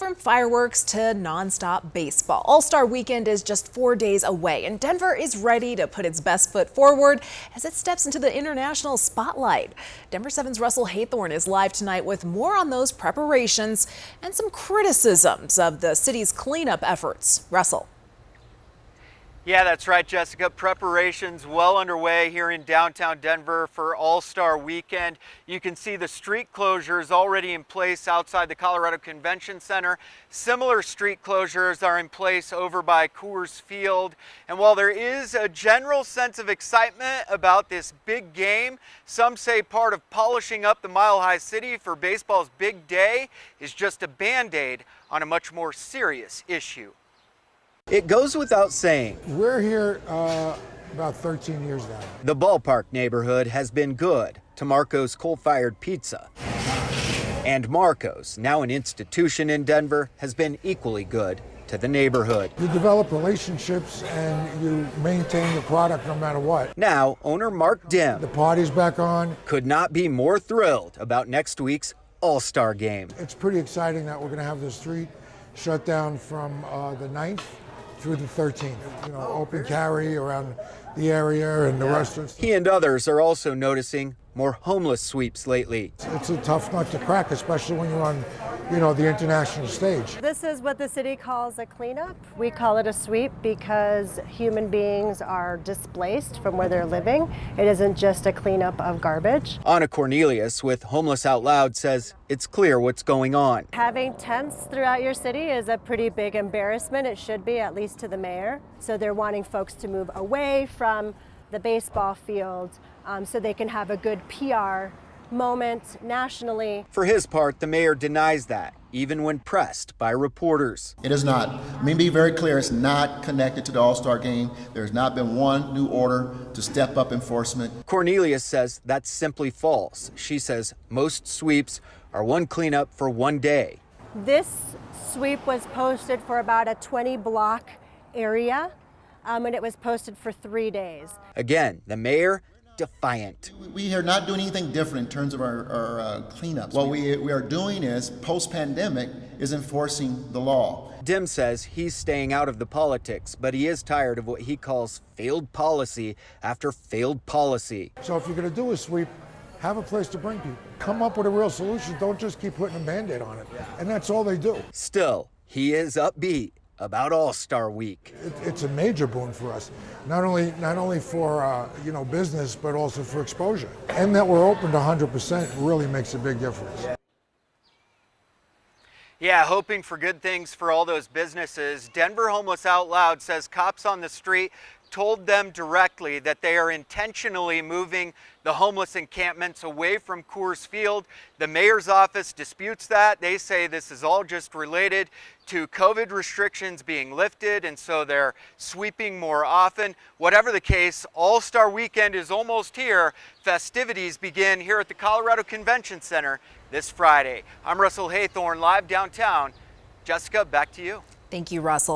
from fireworks to nonstop baseball. All-Star Weekend is just 4 days away, and Denver is ready to put its best foot forward as it steps into the international spotlight. Denver 7's Russell Haythorne is live tonight with more on those preparations and some criticisms of the city's cleanup efforts. Russell. Yeah, that's right, Jessica. Preparations well underway here in downtown Denver for All-Star Weekend. You can see the street closures already in place outside the Colorado Convention Center. Similar street closures are in place over by Coors Field. And while there is a general sense of excitement about this big game, some say part of polishing up the Mile High City for baseball's big day is just a Band-Aid on a much more serious issue. It goes without saying. We're here about 13 years now. The ballpark neighborhood has been good to Marco's coal-fired pizza. And Marco's, now an institution in Denver, has been equally good to the neighborhood. You develop relationships and you maintain the product no matter what. Now, owner Mark Dim, The party's back on. could not be more thrilled about next week's All-Star game. It's pretty exciting that we're going to have the street shut down from the 9th through the 13th. You know, open carry around the area and the restaurants. He and others are also noticing more homeless sweeps lately. It's a tough nut to crack, especially when you're on, the international stage. This is what the city calls a cleanup. We call it a sweep because human beings are displaced from where they're living. It isn't just a cleanup of garbage. Anna Cornelius with Homeless Out Loud says it's clear what's going on. Having tents throughout your city is a pretty big embarrassment. It should be, at least to the mayor. So they're wanting folks to move away from the baseball field so they can have a good PR moment nationally. For his part, the mayor denies that, even when pressed by reporters. It is not. Let me be very clear, it's not connected to the All-Star game. There's not been one new order to step up enforcement. Cornelius says that's simply false. She says most sweeps are one cleanup for one day. This sweep was posted for about a 20-block area, and it was posted for 3 days. Again, the mayor defiant. We are not doing anything different in terms of our cleanups. What we are doing is, post-pandemic, is enforcing the law. Dim says he's staying out of the politics, but he is tired of what he calls failed policy after failed policy. So if you're going to do a sweep, have a place to bring people. Come up with a real solution. Don't just keep putting a Band-Aid on it. And that's all they do. Still, he is upbeat about All-Star Week. It's a major boon for us, not only for business, but also for exposure. And that we're open to 100% really makes a big difference. Yeah, hoping for good things for all those businesses. Denver Homeless Out Loud says cops on the street told them directly that they are intentionally moving the homeless encampments away from Coors Field. The mayor's office disputes that. They say this is all just related to COVID restrictions being lifted, and so they're sweeping more often. Whatever the case, All-Star Weekend is almost here. Festivities begin here at the Colorado Convention Center this Friday. I'm Russell Haythorne, live downtown. Jessica, back to you. Thank you, Russell.